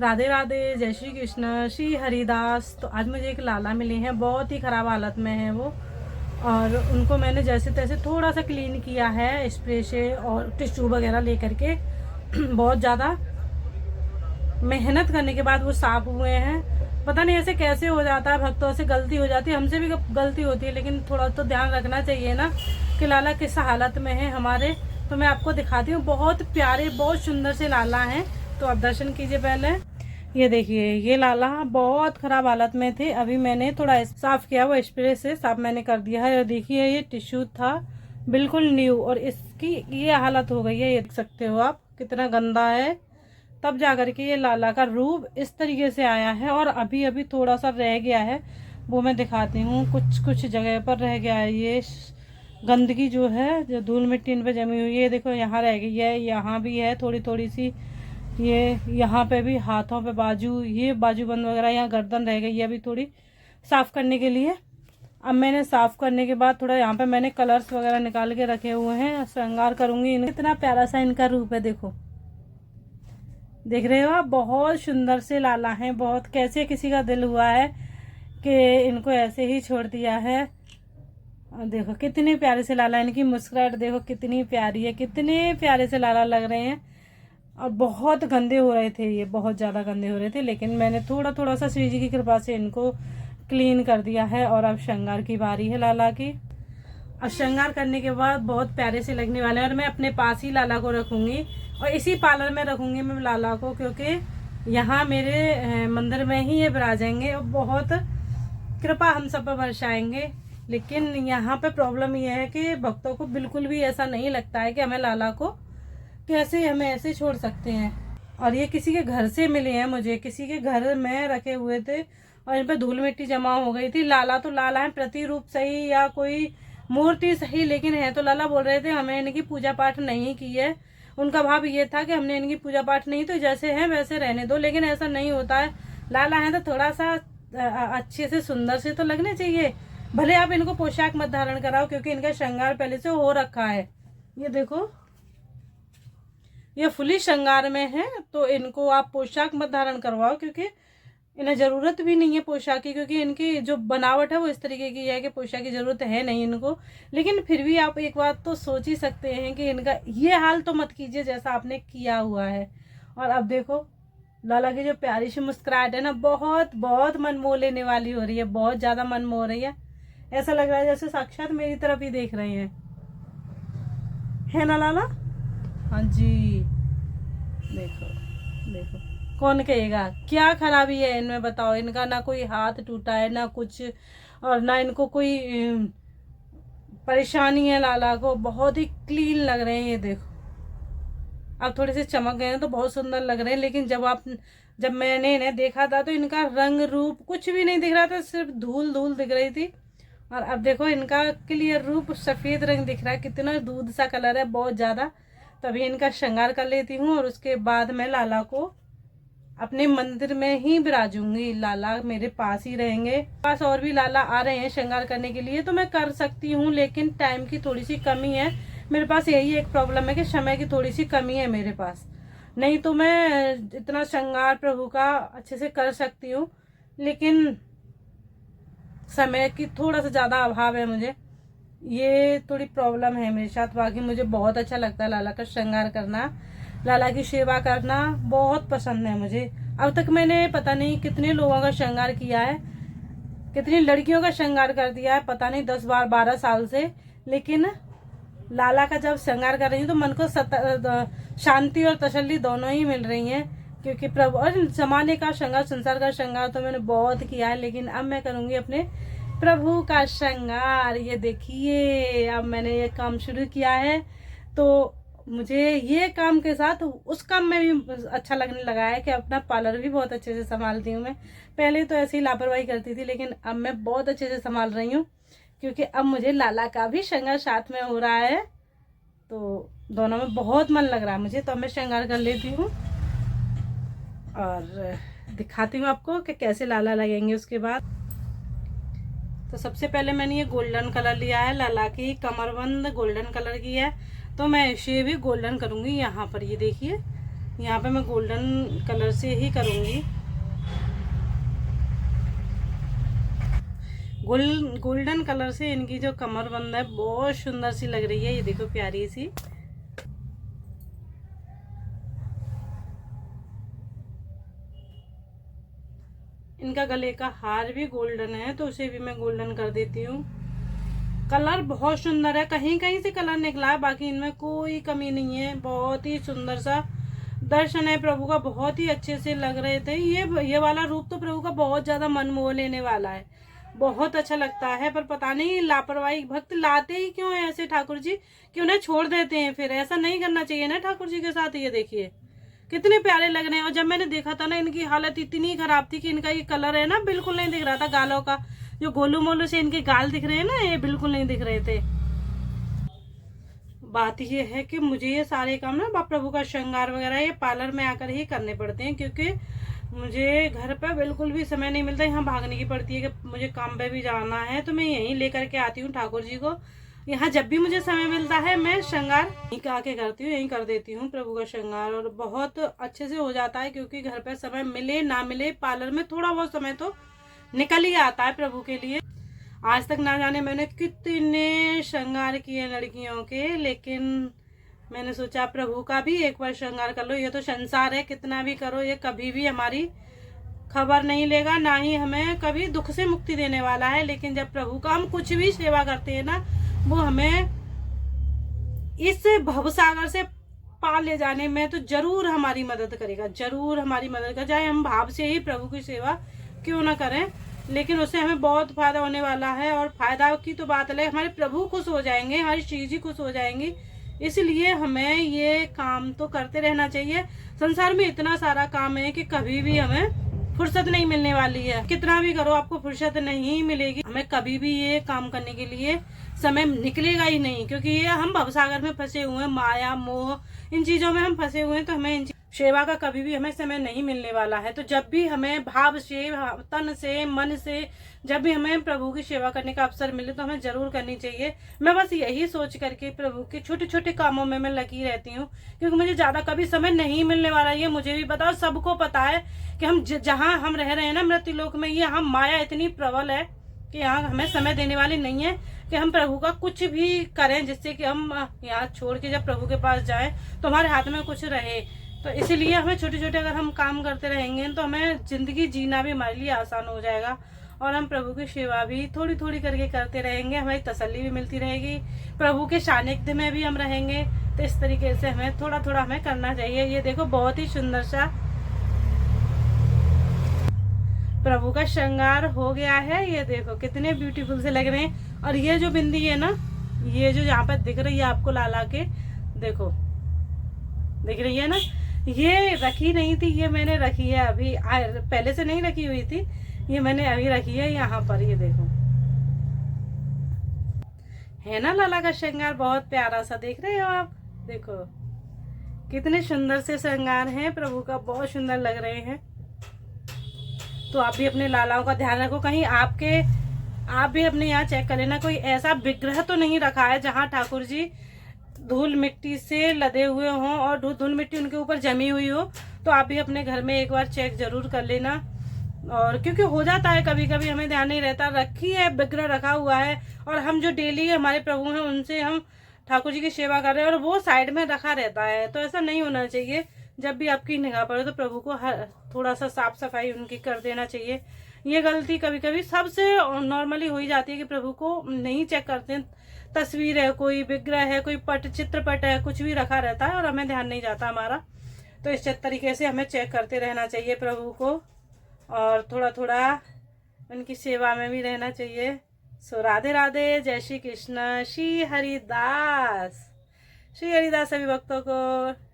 राधे राधे, जय श्री कृष्ण, श्री हरिदास। तो आज मुझे एक लाला मिले हैं, बहुत ही ख़राब हालत में है वो। और उनको मैंने जैसे तैसे थोड़ा सा क्लीन किया है स्प्रे से और टिश्यू वगैरह लेकर के। बहुत ज़्यादा मेहनत करने के बाद वो साफ हुए हैं। पता नहीं ऐसे कैसे हो जाता है, भक्तों से गलती हो जाती है, हमसे भी गलती होती है, लेकिन थोड़ा तो ध्यान रखना चाहिए ना कि लाला किस हालत में है हमारे। तो मैं आपको दिखाती हूँ, बहुत प्यारे बहुत सुंदर से लाला हैं। तो आप दर्शन कीजिए पहले। ये देखिए, ये लाला बहुत ख़राब हालत में थे। अभी मैंने थोड़ा साफ़ किया, वो स्प्रे से साफ मैंने कर दिया है। और देखिए, ये टिश्यू था बिल्कुल न्यू और इसकी ये हालत हो गई है। ये देख सकते हो आप, कितना गंदा है। तब जा कर के ये लाला का रूप इस तरीके से आया है। और अभी अभी थोड़ा सा रह गया है, वो मैं दिखाती हूँ। कुछ कुछ जगह पर रह गया है ये गंदगी जो है, जो धूल मिट्टी इन पे जमी हुई है। देखो, यहाँ रह गई है, यहाँ भी है थोड़ी थोड़ी सी, ये यहाँ पे भी, हाथों पे बाजू, ये बाजूबंद वगैरह, यहाँ गर्दन रह गई है अभी थोड़ी साफ़ करने के लिए। अब मैंने साफ़ करने के बाद थोड़ा यहाँ पे मैंने कलर्स वगैरह निकाल के रखे हुए हैं, श्रृंगार करूँगी। इतना प्यारा सा इनका रूप है, देखो, देख रहे हो आप, बहुत सुंदर से लाला हैं। बहुत कैसे किसी का दिल हुआ है कि इनको ऐसे ही छोड़ दिया है। और देखो कितने प्यारे से लाला, इनकी मुस्कुराहट देखो कितनी प्यारी है, कितने प्यारे से लाला लग रहे हैं। और बहुत गंदे हो रहे थे ये, बहुत ज़्यादा गंदे हो रहे थे, लेकिन मैंने थोड़ा थोड़ा सा श्री जी की कृपा से इनको क्लीन कर दिया है। और अब श्रृंगार की बारी है लाला की। अब श्रृंगार करने के बाद बहुत प्यारे से लगने वाले हैं। और मैं अपने पास ही लाला को रखूँगी और इसी पार्लर में रखूँगी मैं लाला को, क्योंकि यहाँ मेरे मंदिर में ही ये विराजेंगे और बहुत कृपा हम सब पर बरसाएंगे। लेकिन यहाँ पे प्रॉब्लम ये है कि भक्तों को बिल्कुल भी ऐसा नहीं लगता है कि हमें लाला को कैसे हमें ऐसे छोड़ सकते हैं। और ये किसी के घर से मिले हैं मुझे, किसी के घर में रखे हुए थे और इन पर धूल मिट्टी जमा हो गई थी। लाला तो लाला है, प्रतिरूप सही या कोई मूर्ति सही, लेकिन है तो लाला। बोल रहे थे हमें इनकी पूजा पाठ नहीं की है। उनका भाव ये था कि हमने इनकी पूजा पाठ नहीं, तो जैसे हैं वैसे रहने दो। लेकिन ऐसा नहीं होता है, लाला है तो थोड़ा सा अच्छे से सुंदर से तो लगने चाहिए। भले आप इनको पोशाक मत धारण कराओ, क्योंकि इनका श्रृंगार पहले से हो रखा है। ये देखो, ये फुली श्रृंगार में है, तो इनको आप पोशाक मत धारण करवाओ, क्योंकि इन्हें ज़रूरत भी नहीं है पोशाक की, क्योंकि इनकी जो बनावट है वो इस तरीके की है कि पोशाक की ज़रूरत है नहीं इनको। लेकिन फिर भी आप एक बात तो सोच ही सकते हैं कि इनका ये हाल तो मत कीजिए जैसा आपने किया हुआ है। और अब देखो, लाला की जो प्यारी सी मुस्कुराहट है ना, बहुत बहुत मन मोह लेने वाली हो रही है, बहुत ज़्यादा मन मोह रही है। ऐसा लग रहा है जैसे साक्षात मेरी तरफ ही देख रहे हैं, है ना लाला? हाँ जी, देखो देखो, कौन कहेगा क्या खराबी है इनमें, बताओ। इनका ना कोई हाथ टूटा है ना कुछ, और ना इनको कोई परेशानी है। लाला को बहुत ही क्लीन लग रहे हैं, ये देखो। अब थोड़े से चमक गए हैं तो बहुत सुंदर लग रहे हैं, लेकिन जब मैंने इन्हें देखा था तो इनका रंग रूप कुछ भी नहीं दिख रहा था, सिर्फ धूल धूल दिख रही थी। और अब देखो, इनका क्लियर रूप सफ़ेद रंग दिख रहा है, कितना दूध सा कलर है, बहुत ज़्यादा। तभी इनका श्रृंगार कर लेती हूँ और उसके बाद मैं लाला को अपने मंदिर में ही विराजूंगी। लाला मेरे पास ही रहेंगे। पास और भी लाला आ रहे हैं श्रृंगार करने के लिए, तो मैं कर सकती हूँ, लेकिन टाइम की थोड़ी सी कमी है मेरे पास। यही एक प्रॉब्लम है कि समय की थोड़ी सी कमी है मेरे पास। नहीं तो मैं इतना श्रृंगार प्रभु का अच्छे से कर सकती हूँ, लेकिन समय की थोड़ा सा ज़्यादा अभाव है मुझे। ये थोड़ी प्रॉब्लम है मेरे साथ। बाकी मुझे बहुत अच्छा लगता है लाला का श्रृंगार करना, लाला की सेवा करना बहुत पसंद है मुझे। अब तक मैंने पता नहीं कितने लोगों का श्रृंगार किया है, कितनी लड़कियों का श्रृंगार कर दिया है, पता नहीं 10 बार 12 साल से। लेकिन लाला का जब श्रृंगार कर रही हूँ तो मन को शांति और तसल्ली दोनों ही मिल रही हैं, क्योंकि प्रभु और जमाने का श्रृंगार, संसार का श्रृंगार तो मैंने बहुत किया है, लेकिन अब मैं करूँगी अपने प्रभु का श्रृंगार। ये देखिए, अब मैंने ये काम शुरू किया है, तो मुझे ये काम के साथ उस काम में भी अच्छा लगने लगा है कि अपना पार्लर भी बहुत अच्छे से संभालती हूँ मैं। पहले तो ऐसे ही लापरवाही करती थी, लेकिन अब मैं बहुत अच्छे से संभाल रही हूँ, क्योंकि अब मुझे लाला का भी श्रृंगार साथ में हो रहा है, तो दोनों में बहुत मन लग रहा है मुझे। तो अब मैं श्रृंगार कर लेती हूँ और दिखाती हूँ आपको कि कैसे लाला लगेंगे उसके बाद। तो सबसे पहले मैंने ये गोल्डन कलर लिया है, लाला की कमरबंद गोल्डन कलर की है, तो मैं इसे भी गोल्डन करूँगी यहाँ पर। ये देखिए, यहाँ पे मैं गोल्डन कलर से ही करूँगी। गोल्डन कलर से इनकी जो कमरबंद है बहुत सुंदर सी लग रही है। ये देखो प्यारी सी। इनका गले का हार भी गोल्डन है तो उसे भी मैं गोल्डन कर देती हूँ। कलर बहुत सुंदर है, कहीं कहीं से कलर निकला है, बाकी इनमें कोई कमी नहीं है। बहुत ही सुंदर सा दर्शन है प्रभु का, बहुत ही अच्छे से लग रहे थे। ये वाला रूप तो प्रभु का बहुत ज्यादा मन मोह लेने वाला है, बहुत अच्छा लगता है। पर पता नहीं लापरवाही भक्त लाते ही क्यों है ऐसे ठाकुर जी कि उन्हें छोड़ देते हैं। फिर ऐसा नहीं करना चाहिए ना ठाकुर जी के साथ। ये देखिए कितने प्यारे लग रहे हैं। और जब मैंने देखा था ना, इनकी हालत इतनी खराब थी कि इनका ये कलर है ना बिल्कुल नहीं दिख रहा था। गालों का जो गोलू मोलू से इनके गाल दिख रहे हैं ना, ये बिल्कुल नहीं दिख रहे थे। बात ये है कि मुझे ये सारे काम ना प्रभु का श्रृंगार वगैरह ये पार्लर में आकर ही करने पड़ते हैं, क्योंकि मुझे घर पर बिल्कुल भी समय नहीं मिलता। यहाँ भागने की पड़ती है कि मुझे काम पे भी जाना है, तो मैं यहीं लेकर के आती हूँ ठाकुर जी को। यहाँ जब भी मुझे समय मिलता है मैं श्रृंगार यहीं आके करती हूँ, यहीं कर देती हूँ प्रभु का श्रृंगार। और बहुत अच्छे से हो जाता है, क्योंकि घर पे समय मिले ना मिले पार्लर में थोड़ा बहुत समय तो निकल ही आता है प्रभु के लिए। आज तक ना जाने मैंने कितने श्रृंगार किए लड़कियों के, लेकिन मैंने सोचा प्रभु का भी एक बार श्रृंगार कर लो। ये तो संसार है, कितना भी करो ये कभी भी हमारी खबर नहीं लेगा, ना ही हमें कभी दुख से मुक्ति देने वाला है। लेकिन जब प्रभु का हम कुछ भी सेवा करते हैं ना, वो हमें इस भवसागर से पार ले जाने में तो जरूर हमारी मदद करेगा, जरूर हमारी मदद कर जाए। हम भाव से ही प्रभु की सेवा क्यों ना करें, लेकिन उससे हमें बहुत फायदा होने वाला है। और फायदा की तो बात अलग, हमारे प्रभु खुश हो जाएंगे, हमारी श्री जी खुश हो जाएंगी। इसलिए हमें ये काम तो करते रहना चाहिए। संसार में इतना सारा काम है कि कभी भी हमें फुर्सत नहीं मिलने वाली है। कितना भी करो आपको फुर्सत नहीं मिलेगी। हमें कभी भी ये काम करने के लिए समय निकलेगा ही नहीं, क्योंकि ये हम भवसागर में फंसे हुए हैं, माया मोह इन चीजों में हम फंसे हुए हैं। तो हमें सेवा का कभी भी हमें समय नहीं मिलने वाला है। तो जब भी हमें भाव से, तन से, मन से जब भी हमें प्रभु की सेवा करने का अवसर मिले तो हमें जरूर करनी चाहिए। मैं बस यही सोच करके प्रभु के छोटे छोटे कामों में मैं लगी रहती हूँ, क्योंकि मुझे ज्यादा कभी समय नहीं मिलने वाला। ये मुझे भी पता और सबको पता है कि हम जहाँ हम रह रहे हैं ना मृत्यु लोक में, ये हम माया इतनी प्रबल है कि यहाँ हमें समय देने वाली नहीं है कि हम प्रभु का कुछ भी करें, जिससे कि हम यहाँ छोड़ के जब प्रभु के पास जाएं तो हमारे हाथ में कुछ रहे। तो इसीलिए हमें छोटे छोटे अगर हम काम करते रहेंगे तो हमें जिंदगी जीना भी हमारे लिए आसान हो जाएगा। और हम प्रभु की सेवा भी थोड़ी थोड़ी करके करते रहेंगे, हमें तसल्ली भी मिलती रहेगी, प्रभु के सानिध्य में भी हम रहेंगे। तो इस तरीके से हमें थोड़ा थोड़ा हमें करना चाहिए। ये देखो बहुत ही सुंदर सा प्रभु का श्रृंगार हो गया है। ये देखो कितने ब्यूटीफुल से लग रहे हैं। और ये जो बिंदी है ना, ये जो यहाँ पर दिख रही है आपको लाला के, देखो दिख रही है ना, ये रखी नहीं थी, ये मैंने रखी है अभी, पहले से नहीं रखी हुई थी, ये मैंने अभी रखी है यहाँ पर। ये देखो है ना लाला का श्रृंगार, बहुत प्यारा सा देख रहे हो आप। देखो कितने सुंदर से श्रृंगार हैं प्रभु का, बहुत सुंदर लग रहे हैं। तो आप भी अपने लालाओं का ध्यान रखो, कहीं आप भी अपने यहाँ चेक कर लेना, कोई ऐसा विग्रह तो नहीं रखा है जहाँ ठाकुर जी धूल मिट्टी से लदे हुए हों और धूल मिट्टी उनके ऊपर जमी हुई हो। तो आप भी अपने घर में एक बार चेक जरूर कर लेना। और क्योंकि हो जाता है कभी कभी, हमें ध्यान नहीं रहता, रखी है विग्रह रखा हुआ है और हम जो डेली हमारे प्रभु हैं उनसे हम ठाकुर जी की सेवा कर रहे हैं और वो साइड में रखा रहता है। तो ऐसा नहीं होना चाहिए। जब भी आपकी निगाह पड़े तो प्रभु को थोड़ा सा साफ सफाई उनकी कर देना चाहिए। ये गलती कभी कभी सबसे नॉर्मली हो ही जाती है कि प्रभु को नहीं चेक करते। तस्वीर है, कोई विग्रह है, कोई चित्रपट है, कुछ भी रखा रहता है और हमें ध्यान नहीं जाता हमारा। तो इस तरीके से हमें चेक करते रहना चाहिए प्रभु को और थोड़ा थोड़ा उनकी सेवा में भी रहना चाहिए। सो राधे राधे, जय श्री कृष्ण, श्री हरिदास सभी भक्तों को।